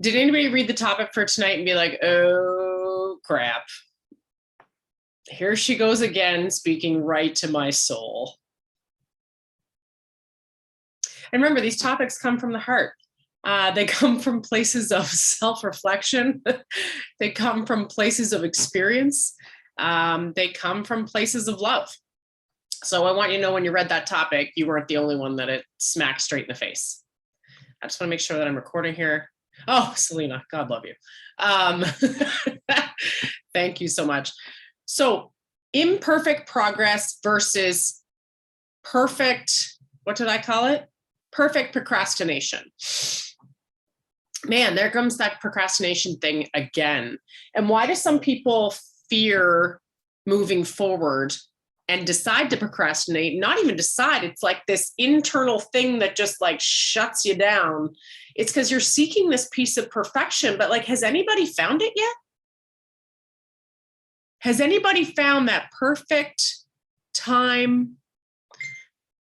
Did anybody read the topic for tonight and be like, oh crap, here she goes again, speaking right to my soul? And remember, these topics come from the heart. They come from places of self-reflection. They come from places of experience. They come from places of love. So I want you to know when you read that topic, you weren't the only one that it smacked straight in the face. I just want to make sure that I'm recording here. Oh, Selena, God love you. Thank you so much. So imperfect progress versus perfect, what did I call it? Perfect procrastination. Man, there comes that procrastination thing again. And why do some people fear moving forward and decide to procrastinate? Not even decide, it's like this internal thing that just like shuts you down. It's because you're seeking this piece of perfection, but like, has anybody found it yet? Has anybody found that perfect time,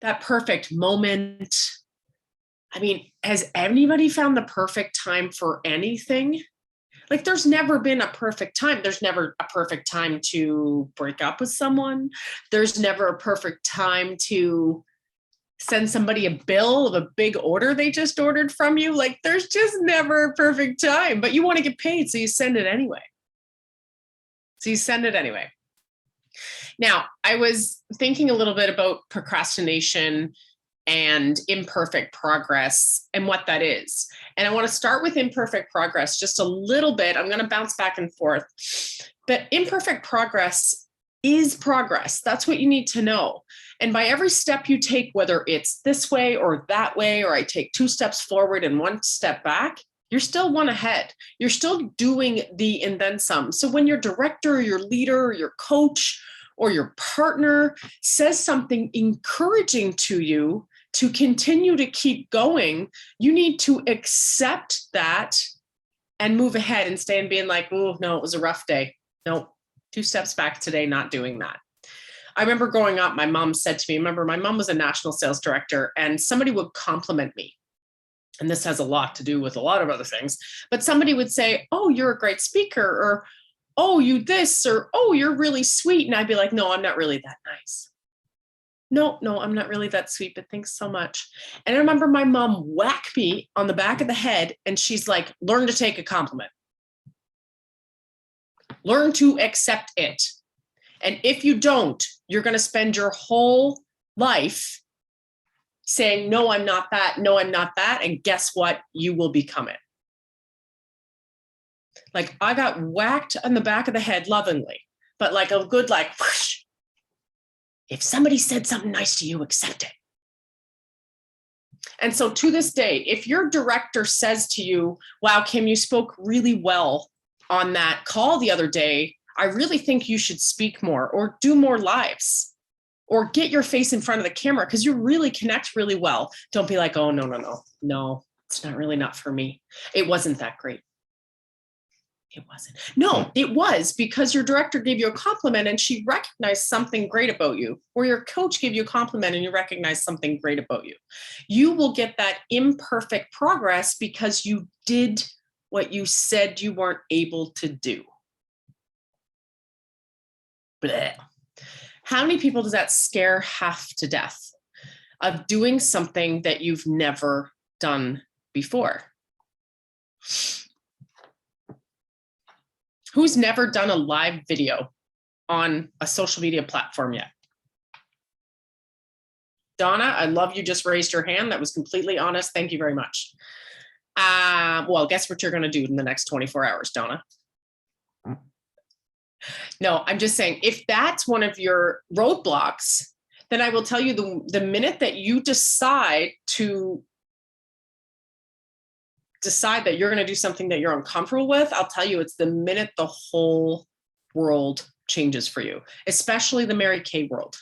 that perfect moment? I mean, has anybody found the perfect time for anything? Like, there's never been a perfect time. There's never a perfect time to break up with someone. There's never a perfect time to send somebody a bill of a big order they just ordered from you. Like, there's just never a perfect time, but you want to get paid, so you send it anyway. Now, I was thinking a little bit about procrastination and imperfect progress and what that is. And I want to start with imperfect progress just a little bit. I'm going to bounce back and forth. But imperfect progress is progress. That's what you need to know. And by every step you take, whether it's this way or that way, or I take 2 steps forward and 1 step back, you're still 1 ahead. You're still doing the and then some. So when your director or your leader or your coach or your partner says something encouraging to you to continue to keep going, you need to accept that and move ahead instead of being like, oh, no, it was a rough day. No, 2 steps back today, not doing that. I remember growing up, my mom said to me, remember, my mom was a national sales director, and somebody would compliment me. And this has a lot to do with a lot of other things, but somebody would say, oh, you're a great speaker, or, oh, you this, or, oh, you're really sweet. And I'd be like, no, I'm not really that nice. No, I'm not really that sweet, but thanks so much. And I remember my mom whacked me on the back of the head, and she's like, learn to take a compliment. Learn to accept it. And if you don't, you're going to spend your whole life saying, no, I'm not that. No, I'm not that. And guess what? You will become it. Like, I got whacked on the back of the head lovingly, but like a good, like, whoosh. If somebody said something nice to you, accept it. And so to this day, if your director says to you, wow, Kim, you spoke really well on that call the other day, I really think you should speak more or do more lives or get your face in front of the camera because you really connect really well. Don't be like, oh, no, it's not for me. It wasn't that great. It wasn't. No, it was because your director gave you a compliment and she recognized something great about you, or your coach gave you a compliment and you recognized something great about you. You will get that imperfect progress because you did what you said you weren't able to do. Blech. How many people does that scare half to death of doing something that you've never done before? Who's never done a live video on a social media platform yet? Donna, I love you just raised your hand. That was completely honest. Thank you very much. Well, guess what you're going to do in the next 24 hours, Donna? No, I'm just saying, if that's one of your roadblocks, then I will tell you the minute that you decide that you're going to do something that you're uncomfortable with, I'll tell you, it's the minute the whole world changes for you, especially the Mary Kay world,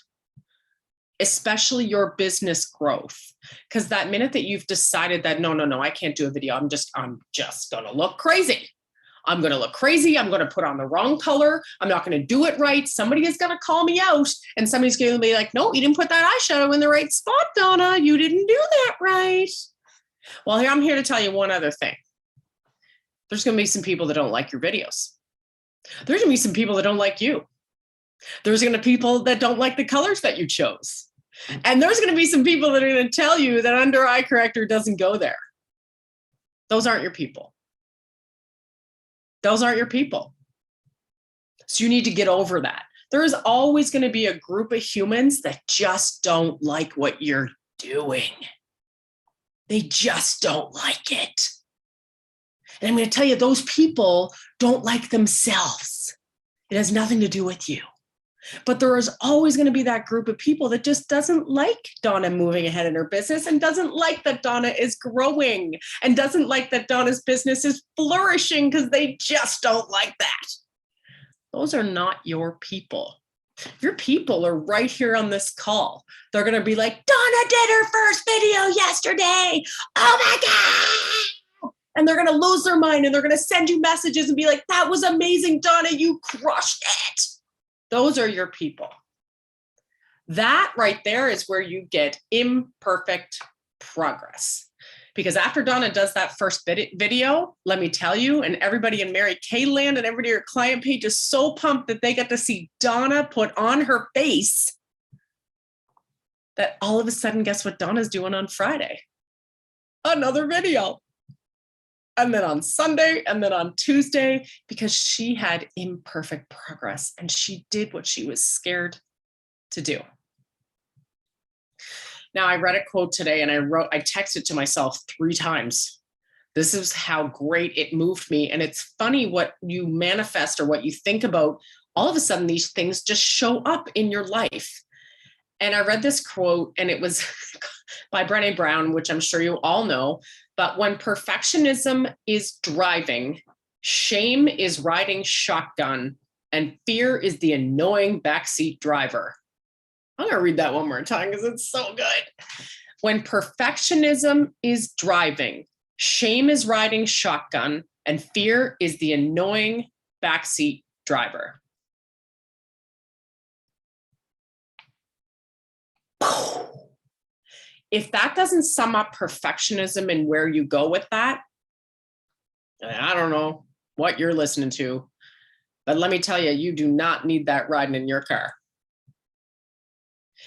especially your business growth. Because that minute that you've decided that, no, I can't do a video. I'm just going to look crazy. I'm going to look crazy. I'm going to put on the wrong color. I'm not going to do it right. Somebody is going to call me out and somebody's going to be like, no, you didn't put that eyeshadow in the right spot, Donna. You didn't do that right. Well, I'm here to tell you one other thing. There's going to be some people that don't like your videos. There's going to be some people that don't like you. There's going to be people that don't like the colors that you chose. And there's going to be some people that are going to tell you that under eye corrector doesn't go there. Those aren't your people. Those aren't your people. So you need to get over that. There is always going to be a group of humans that just don't like what you're doing. They just don't like it. And I'm going to tell you, those people don't like themselves. It has nothing to do with you. But there is always going to be that group of people that just doesn't like Donna moving ahead in her business and doesn't like that Donna is growing and doesn't like that Donna's business is flourishing because they just don't like that. Those are not your people. Your people are right here on this call. They're going to be like, Donna did her first video yesterday. Oh my God. And they're going to lose their mind and they're going to send you messages and be like, that was amazing, Donna. You crushed it. Those are your people. That right there is where you get imperfect progress. Because after Donna does that first video, let me tell you, and everybody in Mary Kay land and everybody in your client page is so pumped that they get to see Donna put on her face that all of a sudden, guess what Donna's doing on Friday? Another video. And then on Sunday, and then on Tuesday, because she had imperfect progress and she did what she was scared to do. Now, I read a quote today and I texted to myself 3 times. This is how great it moved me. And it's funny what you manifest or what you think about. All of a sudden, these things just show up in your life. And I read this quote and it was by Brené Brown, which I'm sure you all know. But when perfectionism is driving, shame is riding shotgun, and fear is the annoying backseat driver. I'm going to read that one more time because it's so good. When perfectionism is driving, shame is riding shotgun, and fear is the annoying backseat driver. If that doesn't sum up perfectionism and where you go with that, I don't know what you're listening to, but let me tell you, you do not need that riding in your car.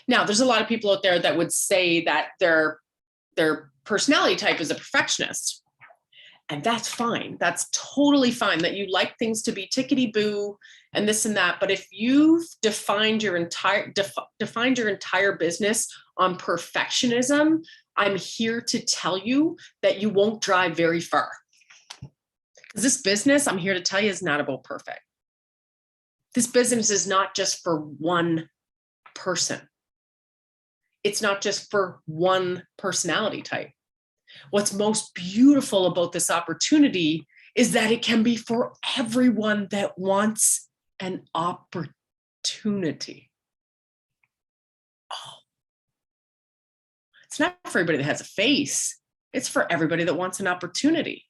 Now, there's a lot of people out there that would say that their personality type is a perfectionist. And that's fine. That's totally fine that you like things to be tickety-boo and this and that. But if you've defined your entire business on perfectionism, I'm here to tell you that you won't drive very far. Because this business, I'm here to tell you, is not about perfect. This business is not just for one person. It's not just for one personality type. What's most beautiful about this opportunity is that it can be for everyone that wants an opportunity. Oh. It's not for everybody that has a face. It's for everybody that wants an opportunity.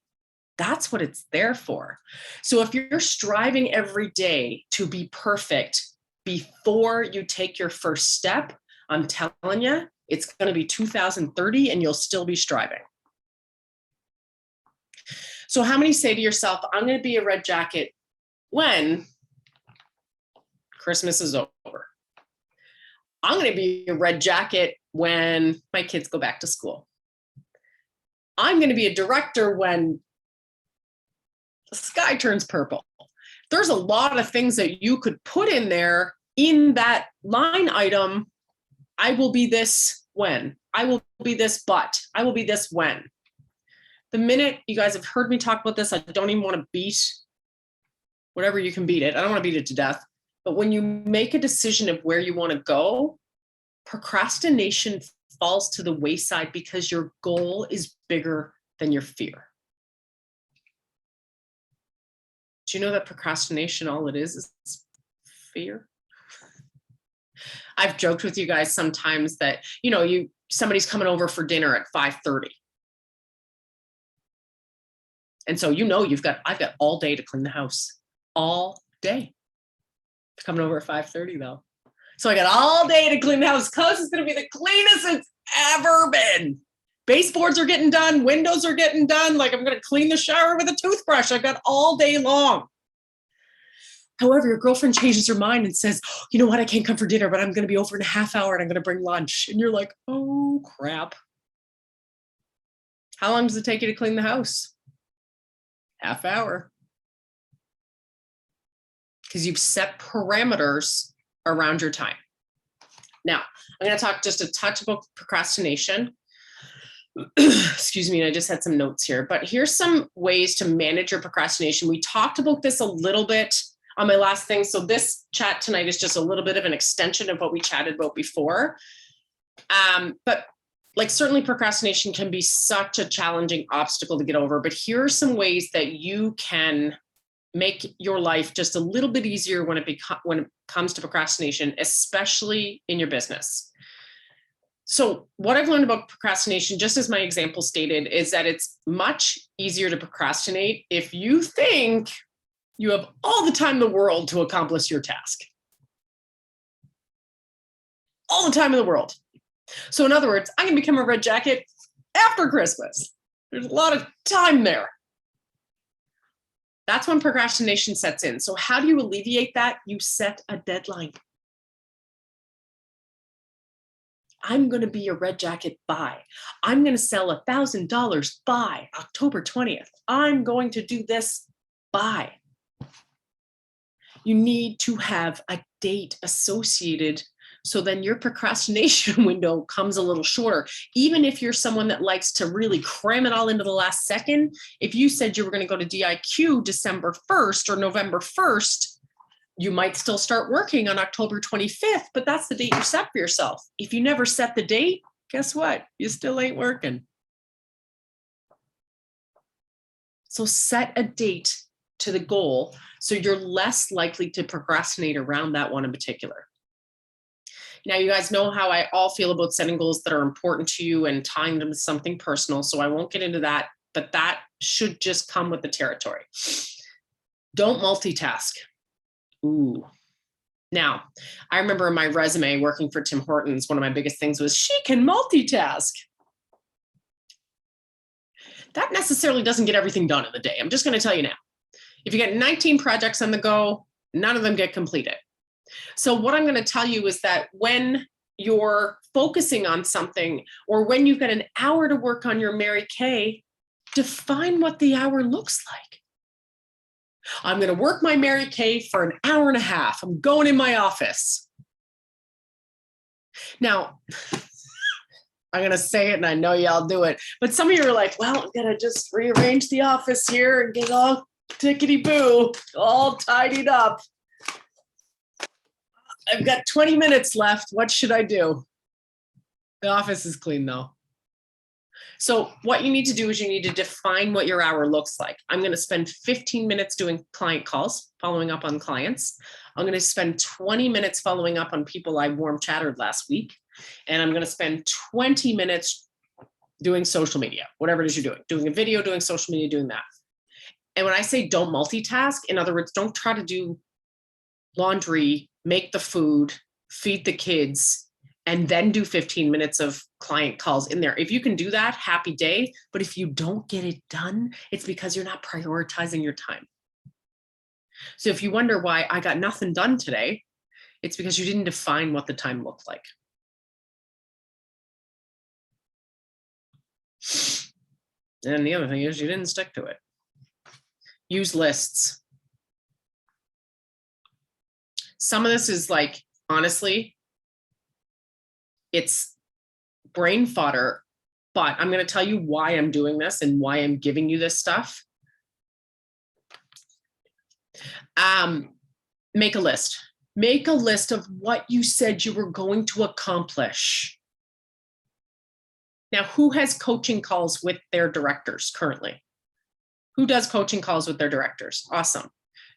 That's what it's there for. So if you're striving every day to be perfect before you take your first step, I'm telling you, it's going to be 2030 and you'll still be striving. So how many say to yourself, I'm going to be a red jacket when Christmas is over? I'm going to be a red jacket when my kids go back to school. I'm going to be a director when the sky turns purple. There's a lot of things that you could put in there in that line item. I will be this when. I will be this but. I will be this when. The minute you guys have heard me talk about this, I don't even want to beat whatever you can beat it. I don't want to beat it to death. But when you make a decision of where you want to go, procrastination falls to the wayside because your goal is bigger than your fear. Do you know that procrastination, all it is fear? I've joked with you guys sometimes that, somebody's coming over for dinner at 5:30. And so, I've got all day to clean the house, all day. It's coming over at 5:30 though. So I got all day to clean the house because it's going to be the cleanest it's ever been. Baseboards are getting done. Windows are getting done. Like I'm going to clean the shower with a toothbrush. I've got all day long. However, your girlfriend changes her mind and says, you know what? I can't come for dinner, but I'm going to be over in a half hour and I'm going to bring lunch. And you're like, oh, crap. How long does it take you to clean the house? Half hour. Because you've set parameters around your time. Now, I'm going to talk just a touch about procrastination. Excuse me, I just had some notes here, but here's some ways to manage your procrastination. We talked about this a little bit on my last thing. So this chat tonight is just a little bit of an extension of what we chatted about before. But like certainly procrastination can be such a challenging obstacle to get over, but here are some ways that you can make your life just a little bit easier when it comes to procrastination, especially in your business. So what I've learned about procrastination, just as my example stated, is that it's much easier to procrastinate if you think you have all the time in the world to accomplish your task. All the time in the world. So in other words, I can become a red jacket after Christmas. There's a lot of time there. That's when procrastination sets in. So how do you alleviate that? You set a deadline. I'm going to be a red jacket by. I'm going to sell $1,000 by October 20th. I'm going to do this by. You need to have a date associated so then your procrastination window comes a little shorter. Even if you're someone that likes to really cram it all into the last second, if you said you were going to go to DIQ December 1st or November 1st, you might still start working on October 25th, but that's the date you set for yourself. If you never set the date, guess what? You still ain't working. So set a date to the goal so you're less likely to procrastinate around that one in particular. Now, you guys know how I all feel about setting goals that are important to you and tying them to something personal, so I won't get into that, but that should just come with the territory. Don't multitask. Ooh. Now, I remember in my resume working for Tim Hortons, one of my biggest things was she can multitask. That necessarily doesn't get everything done in the day. I'm just going to tell you now. If you get 19 projects on the go, none of them get completed. So what I'm going to tell you is that when you're focusing on something or when you've got an hour to work on your Mary Kay, define what the hour looks like. I'm going to work my Mary Kay for an hour and a half. I'm going in my office. Now, I'm going to say it and I know y'all do it, but some of you are like, well, I'm going to just rearrange the office here and get all tickety-boo, all tidied up. I've got 20 minutes left. What should I do? The office is clean though. So what you need to do is you need to define what your hour looks like. I'm going to spend 15 minutes doing client calls, following up on clients. I'm going to spend 20 minutes following up on people I warm chattered last week. And I'm going to spend 20 minutes doing social media, whatever it is you're doing a video, doing social media, doing that. And when I say don't multitask, in other words, don't try to do laundry, make the food, feed the kids, and then do 15 minutes of client calls in there. If you can do that, happy day. But if you don't get it done, it's because you're not prioritizing your time. So if you wonder why I got nothing done today, it's because you didn't define what the time looked like. And the other thing is you didn't stick to it. Use lists. Some of this is like, honestly, it's brain fodder, but I'm going to tell you why I'm doing this and why I'm giving you this stuff. Make a list. Make a list of what you said you were going to accomplish. Now, who has coaching calls with their directors currently? Who does coaching calls with their directors? Awesome.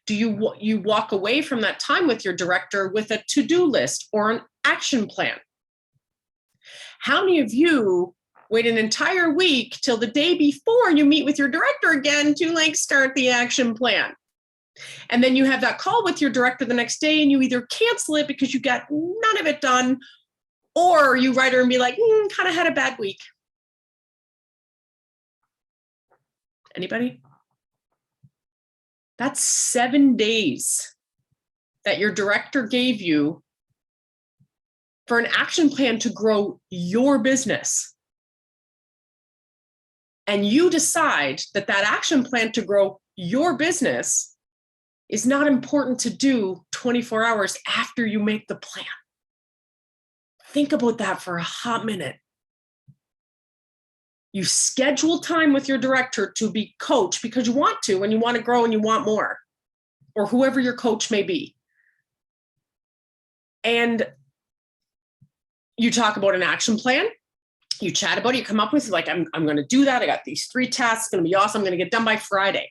Do you walk away from that time with your director with a to-do list or an action plan? How many of you wait an entire week till the day before you meet with your director again to like start the action plan? And then you have that call with your director the next day and you either cancel it because you got none of it done, or you write her and be like, kind of had a bad week. Anybody? That's 7 days that your director gave you for an action plan to grow your business. And you decide that that action plan to grow your business is not important to do 24 hours after you make the plan. Think about that for a hot minute. You schedule time with your director to be coached because you want to and you want to grow and you want more, or whoever your coach may be. And you talk about an action plan. You chat about it. You come up with like, I'm going to do that. I got these 3 tasks. It's going to be awesome. I'm going to get done by Friday.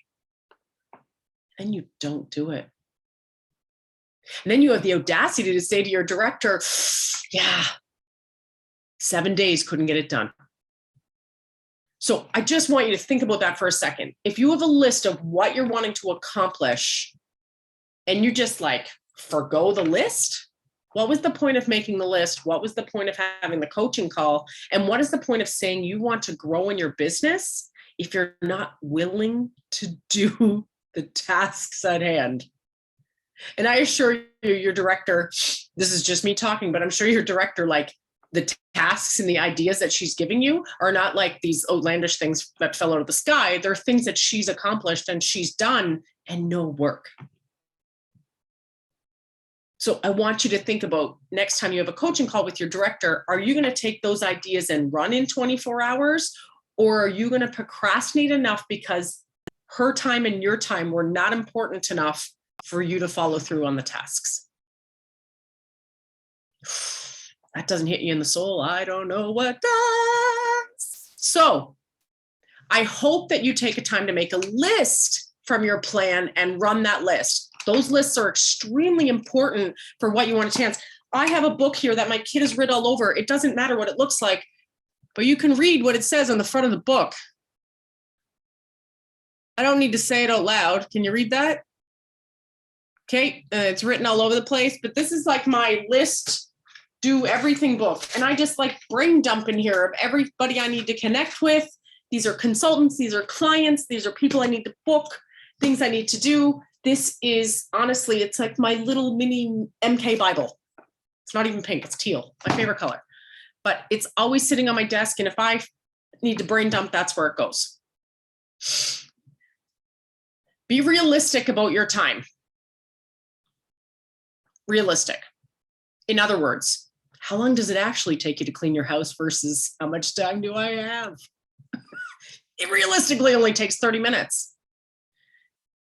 And you don't do it. And then you have the audacity to say to your director, yeah, 7 days, couldn't get it done. So I just want you to think about that for a second. If you have a list of what you're wanting to accomplish and you just like forgo the list, what was the point of making the list? What was the point of having the coaching call? And what is the point of saying you want to grow in your business if you're not willing to do the tasks at hand? And I assure you, your director, this is just me talking, but I'm sure your director, like the tasks and the ideas that she's giving you are not like these outlandish things that fell out of the sky. They're things that she's accomplished and she's done and no work. So I want you to think about next time you have a coaching call with your director, are you going to take those ideas and run in 24 hours? Or are you going to procrastinate enough because her time and your time were not important enough for you to follow through on the tasks? That doesn't hit you in the soul. I don't know what does. So I hope that you take a time to make a list from your plan and run that list. Those lists are extremely important for what you want to chance. I have a book here that my kid has read all over. It doesn't matter what it looks like, but you can read what it says on the front of the book. I don't need to say it out loud. Can you read that? Okay, it's written all over the place, but this is like my list, do everything book. And I just like brain dump in here of everybody I need to connect with. These are consultants, these are clients, these are people I need to book, things I need to do. This is, honestly, it's like my little mini MK Bible. It's not even pink, it's teal, my favorite color. But it's always sitting on my desk, and if I need to brain dump, that's where it goes. Be realistic about your time. Realistic. In other words, how long does it actually take you to clean your house versus how much time do I have? It realistically only takes 30 minutes.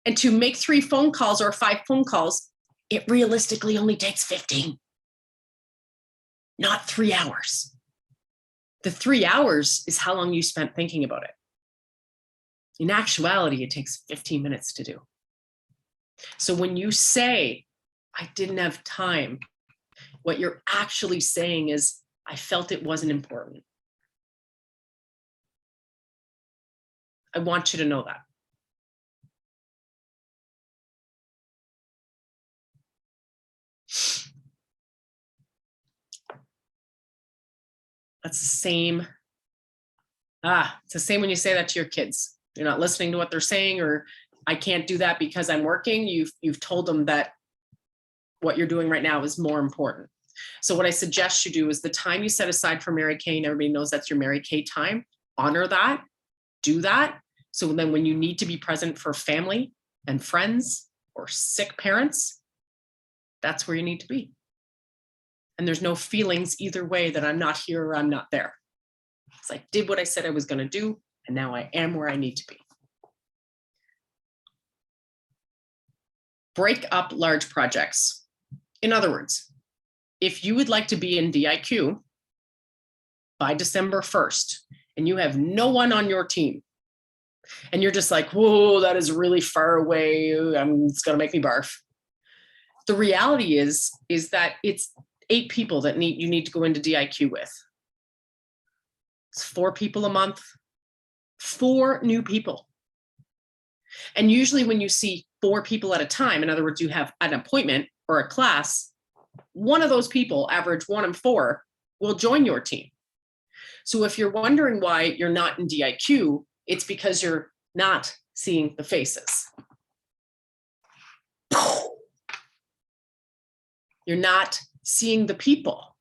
And to make 3 phone calls or 5 phone calls, it realistically only takes 15, not 3 hours. The 3 hours is how long you spent thinking about it. In actuality, it takes 15 minutes to do. So when you say, I didn't have time, what you're actually saying is, I felt it wasn't important. I want you to know that. That's the same. It's the same when you say that to your kids. You're not listening to what they're saying, or I can't do that because I'm working. You've told them that what you're doing right now is more important. So what I suggest you do is the time you set aside for Mary Kay, and everybody knows that's your Mary Kay time, honor that, do that. So then when you need to be present for family and friends or sick parents, that's where you need to be. And there's no feelings either way that I'm not here or I'm not there. It's I did what I said I was going to do, and now I am where I need to be. Break up large projects. In other words, if you would like to be in DIQ by December 1st, and you have no one on your team, and you're just like, whoa, that is really far away, it's going to make me barf. The reality is that it's 8 people that you need to go into DIQ with. It's 4 people a month, 4 new people. And usually when you see 4 people at a time, in other words, you have an appointment or a class, one of those people, average 1 in 4, will join your team. So if you're wondering why you're not in DIQ, it's because you're not seeing the faces. You're not seeing the people.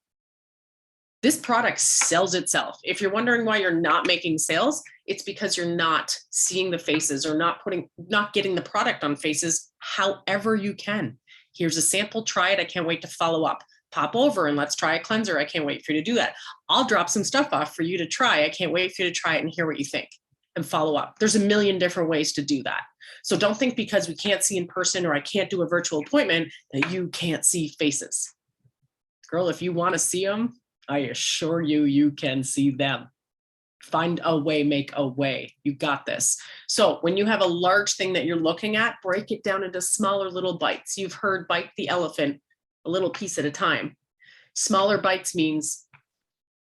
This product sells itself. If you're wondering why you're not making sales, it's because you're not seeing the faces or not getting the product on faces however you can. Here's a sample, try it. I can't wait to follow up. Pop over and let's try a cleanser. I can't wait for you to do that. I'll drop some stuff off for you to try. I can't wait for you to try it and hear what you think and follow up. There's a million different ways to do that. So don't think because we can't see in person or I can't do a virtual appointment that you can't see faces. Girl, if you want to see them, I assure you, you can see them. Find a way, make a way. You got this. So when you have a large thing that you're looking at, break it down into smaller little bites. You've heard bite the elephant a little piece at a time. Smaller bites means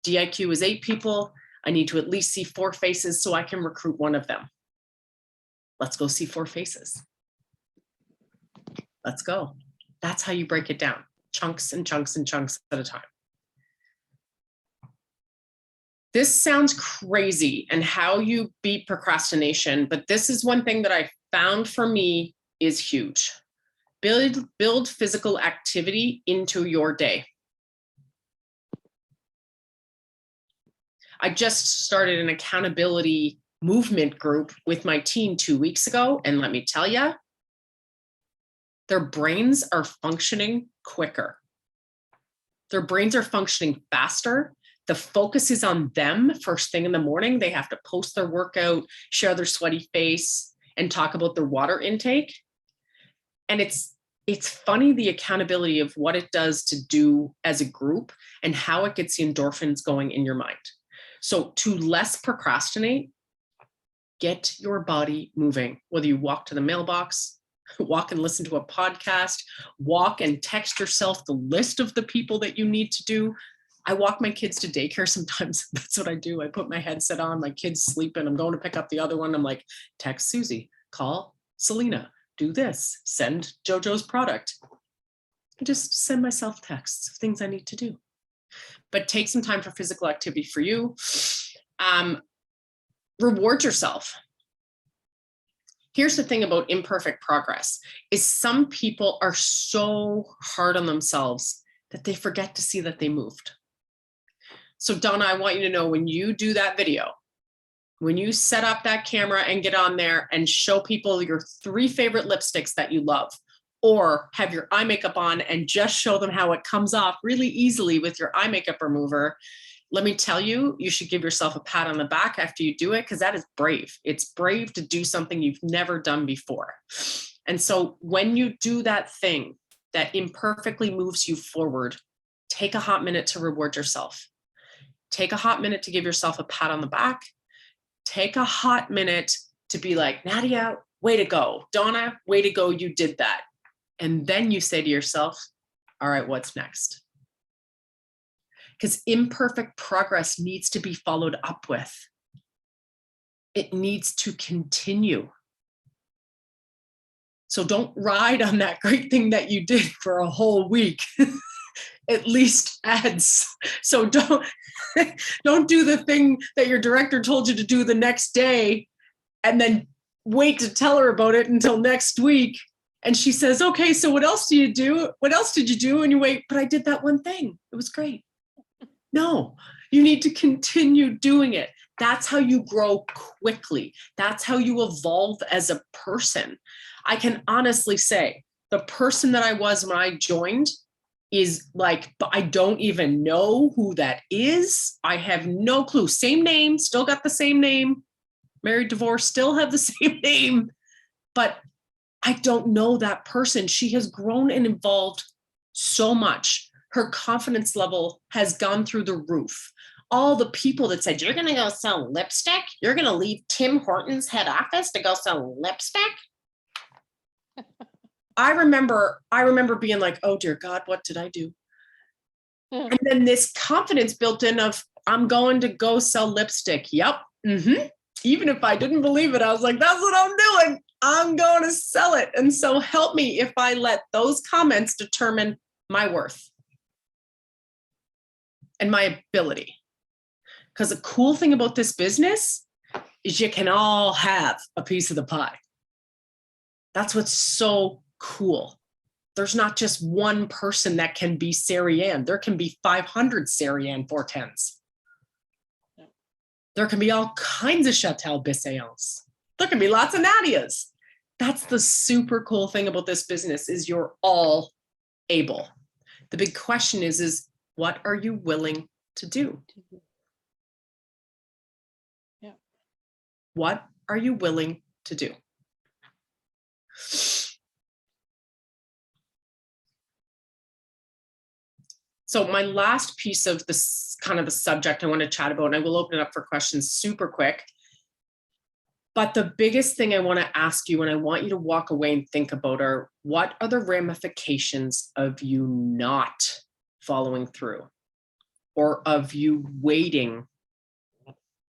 DIQ is 8 people. I need to at least see 4 faces so I can recruit one of them. Let's go see 4 faces. Let's go. That's how you break it down. Chunks and chunks and chunks at a time. This sounds crazy and how you beat procrastination, but this is one thing that I found for me is huge. Build physical activity into your day. I just started an accountability movement group with my team 2 weeks ago, and let me tell you, their brains are functioning quicker. Their brains are functioning faster. The focus is on them first thing in the morning. They have to post their workout, share their sweaty face, and talk about their water intake. And it's funny, the accountability of what it does to do as a group and how it gets the endorphins going in your mind. So to less procrastinate, get your body moving. Whether you walk to the mailbox, walk and listen to a podcast, walk and text yourself the list of the people that you need to do. I walk my kids to daycare sometimes. That's what I do. I put my headset on, my kid's sleeping. I'm going to pick up the other one. I'm like, text Susie, call Selena, do this, send JoJo's product. I just send myself texts of things I need to do. But take some time for physical activity for you. Reward yourself. Here's the thing about imperfect progress is some people are so hard on themselves that they forget to see that they moved. So Donna, I want you to know when you do that video, when you set up that camera and get on there and show people your 3 favorite lipsticks that you love, or have your eye makeup on and just show them how it comes off really easily with your eye makeup remover, let me tell you, you should give yourself a pat on the back after you do it, because that is brave. It's brave to do something you've never done before. And so when you do that thing that imperfectly moves you forward, take a hot minute to reward yourself. Take a hot minute to give yourself a pat on the back. Take a hot minute to be like, Nadia, way to go. Donna, way to go. You did that. And then you say to yourself, all right, what's next? Because imperfect progress needs to be followed up with. It needs to continue. So don't ride on that great thing that you did for a whole week. At least ads. So don't do the thing that your director told you to do the next day and then wait to tell her about it until next week. And she says, okay, so what else do you do? What else did you do? And you wait, but I did that one thing. It was great. No, you need to continue doing it. That's how you grow quickly. That's how you evolve as a person. I can honestly say the person that I was when I joined is like, I don't even know who that is. I have no clue. Same name, still got the same name. Married, divorced, still have the same name. But I don't know that person. She has grown and evolved so much. Her confidence level has gone through the roof. All the people that said, you're going to go sell lipstick? You're going to leave Tim Hortons head office to go sell lipstick? I remember being like, oh dear God, what did I do? And then this confidence built in of, I'm going to go sell lipstick. Yep. Mm-hmm. Even if I didn't believe it, I was like, that's what I'm doing. I'm going to sell it. And so help me if I let those comments determine my worth and my ability. Because the cool thing about this business is you can all have a piece of the pie. That's what's so cool. There's not just one person that can be Sarah Ann. There can be 500 Sarah Ann 410s. There can be all kinds of Chatel Bisayans. There can be lots of Nadias. That's the super cool thing about this business is you're all able. The big question is what are you willing to do? Yeah. What are you willing to do? So my last piece of this kind of the subject I want to chat about, and I will open it up for questions super quick. But the biggest thing I want to ask you, and I want you to walk away and think about are, what are the ramifications of you not following through or of you waiting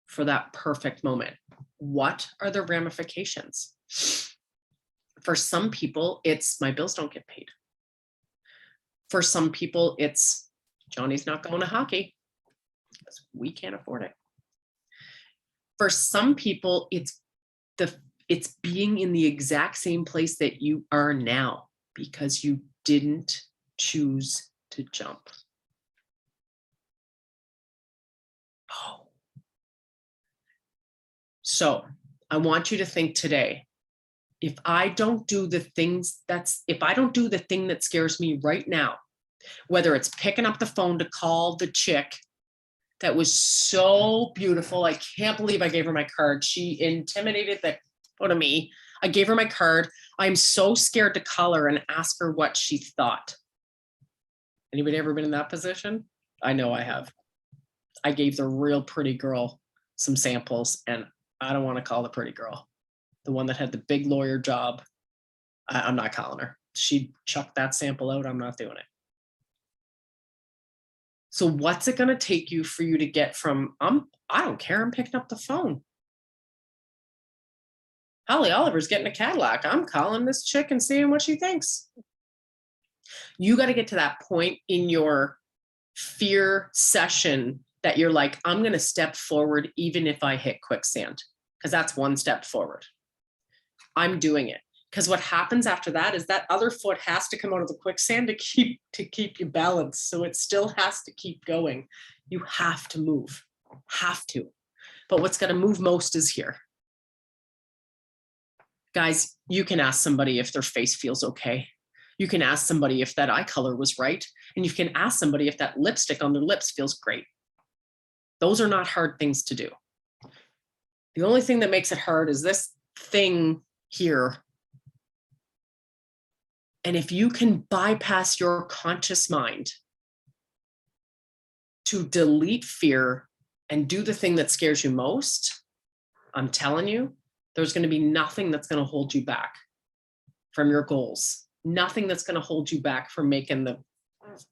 for that perfect moment? What are the ramifications? For some people, it's my bills don't get paid. For some people, it's Johnny's not going to hockey because we can't afford it. For some people, it's being in the exact same place that you are now because you didn't choose to jump. Oh. So I want you to think today, if I don't do the thing that scares me right now, whether it's picking up the phone to call the chick that was so beautiful, I can't believe I gave her my card. She intimidated the out of me. I gave her my card. I'm so scared to call her and ask her what she thought. Anybody ever been in that position? I know I have. I gave the real pretty girl some samples and I don't want to call the pretty girl. The one that had the big lawyer job. I'm not calling her. She chucked that sample out. I'm not doing it. So what's it going to take you for you to get from, I don't care, I'm picking up the phone. Holly Oliver's getting a Cadillac. I'm calling this chick and seeing what she thinks. You got to get to that point in your fear session that you're like, I'm going to step forward even if I hit quicksand, because that's one step forward. I'm doing it. Because what happens after that is that other foot has to come out of the quicksand to keep you balanced. So it still has to keep going. You have to move. Have to. But what's going to move most is here. Guys, you can ask somebody if their face feels okay. You can ask somebody if that eye color was right. And you can ask somebody if that lipstick on their lips feels great. Those are not hard things to do. The only thing that makes it hard is this thing here. And if you can bypass your conscious mind to delete fear and do the thing that scares you most, I'm telling you, there's going to be nothing that's going to hold you back from your goals. Nothing that's going to hold you back from making the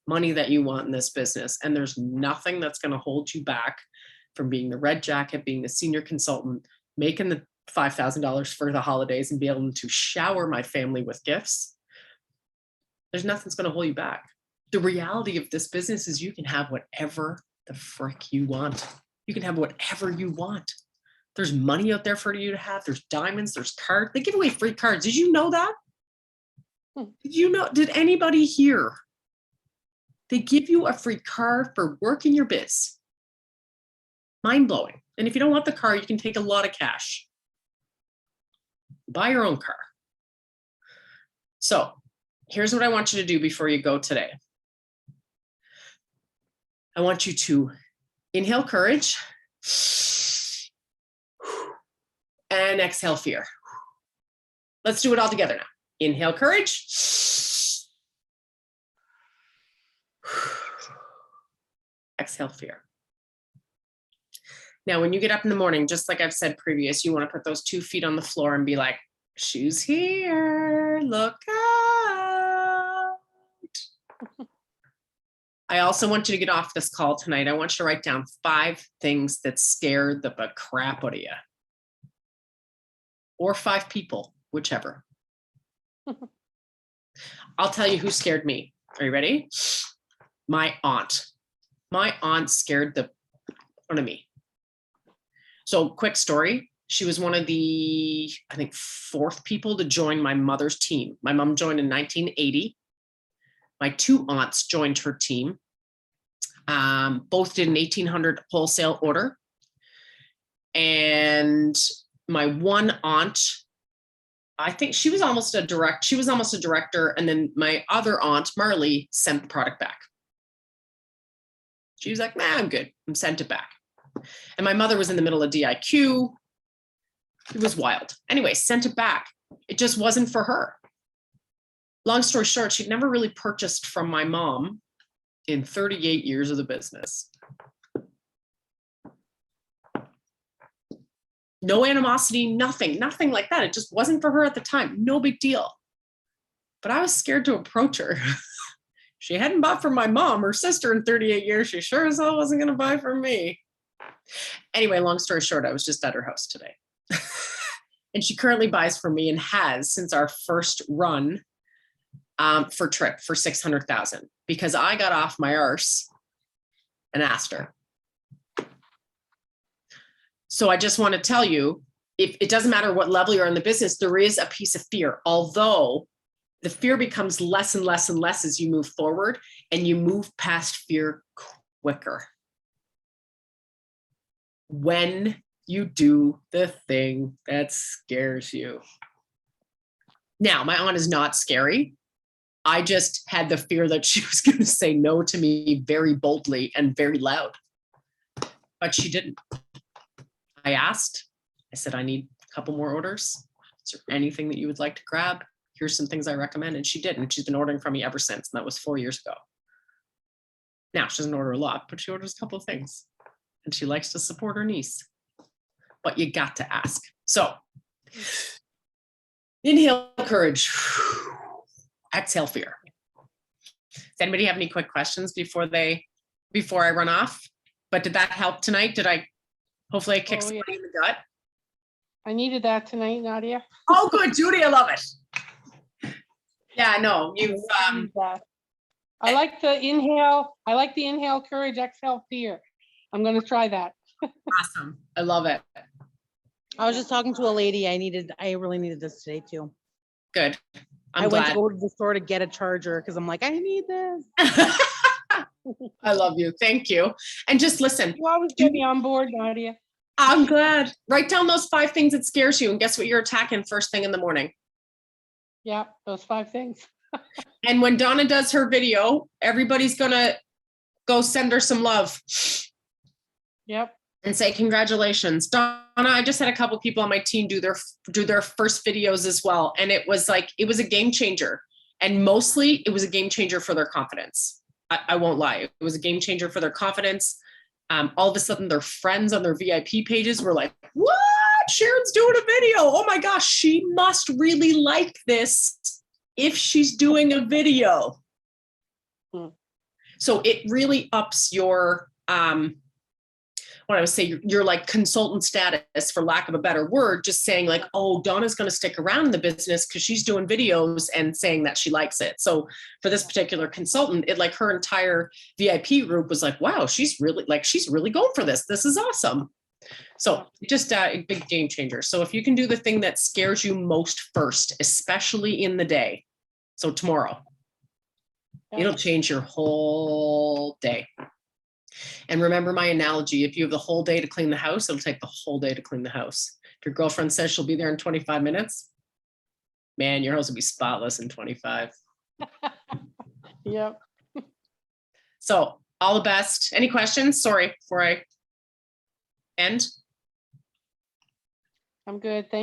money that you want in this business. And there's nothing that's going to hold you back from being the red jacket, being the senior consultant, making the $5,000 for the holidays and be able to shower my family with gifts. There's nothing that's going to hold you back. The reality of this business is you can have whatever the frick you want. You can have whatever you want. There's money out there for you to have. There's diamonds, there's cards. They give away free cards. Did you know that? Did you know? Did anybody hear? They give you a free car for working your biz. Mind blowing. And if you don't want the car, you can take a lot of cash. Buy your own car. So here's what I want you to do before you go today. I want you to inhale courage and exhale fear. Let's do it all together now. Inhale courage. Exhale fear. Now, when you get up in the morning, just like I've said previous, you want to put those 2 feet on the floor and be like, shoes here, look out. I also want you to get off this call tonight. I want you to write down 5 things that scared the crap out of you. Or 5 people, whichever. I'll tell you who scared me. Are you ready? My aunt. My aunt scared the out of me. So quick story. She was one of the, I think, fourth people to join my mother's team. My mom joined in 1980. My two aunts joined her team. Both did an 1,800 wholesale order. And my one aunt, I think she was almost a director. And then my other aunt, Marley, sent the product back. She was like, nah, I'm good. And sent it back. And my mother was in the middle of DIQ. It was wild. Anyway, sent it back. It just wasn't for her. Long story short, she'd never really purchased from my mom in 38 years of the business. No animosity, nothing like that. It just wasn't for her at the time. No big deal. But I was scared to approach her. She hadn't bought from my mom or sister in 38 years. She sure as hell wasn't going to buy from me. Anyway, long story short, I was just at her house today. And she currently buys from me and has since our first run for Trip for 600,000 because I got off my arse and asked her. So I just want to tell you, if it doesn't matter what level you're in the business, there is a piece of fear, although the fear becomes less and less and less as you move forward and you move past fear quicker. When you do the thing that scares you. Now, my aunt is not scary. I just had the fear that she was going to say no to me very boldly and very loud. But she didn't. I asked, I said, I need a couple more orders. Is there anything that you would like to grab? Here's some things I recommend. And she did. And she's been ordering from me ever since. And that was 4 years ago. Now, she doesn't order a lot, but she orders a couple of things. And she likes to support her niece. But you got to ask. So inhale courage. Exhale fear. Does anybody have any quick questions before I run off? But did that help tonight? Hopefully I kicked somebody in the gut? I needed that tonight, Nadia. Oh, good, Judy, I love it. Yeah, no, you've I like the inhale courage, exhale fear. I'm going to try that. Awesome. I love it. I was just talking to a lady. I really needed this today too. Good. I went to go to the store to get a charger because I'm like, I need this. I love you. Thank you. And just listen. You always get me on board, Nadia. I'm glad. Write down those 5 things that scares you and guess what you're attacking first thing in the morning. Yeah, those 5 things. And when Donna does her video, everybody's going to go send her some love. Yep. And say, congratulations. Donna, I just had a couple people on my team do their first videos as well. And it was a game changer. And mostly it was a game changer for their confidence. I won't lie. It was a game changer for their confidence. All of a sudden their friends on their VIP pages were like, what? Sharon's doing a video. Oh my gosh, she must really like this if she's doing a video. So it really ups your, what I would say, your like consultant status, for lack of a better word, just saying like, oh, Donna's going to stick around in the business because she's doing videos and saying that she likes it. So for this particular consultant, it like her entire VIP group was like, wow, she's really going for this. This is awesome. So just a big game changer. So if you can do the thing that scares you most first, especially in the day, so tomorrow, it'll change your whole day. And remember my analogy, if you have the whole day to clean the house, it'll take the whole day to clean the house. If your girlfriend says she'll be there in 25 minutes, man, your house will be spotless in 25. Yep. So all the best. Any questions? Sorry, before I end. I'm good. Thank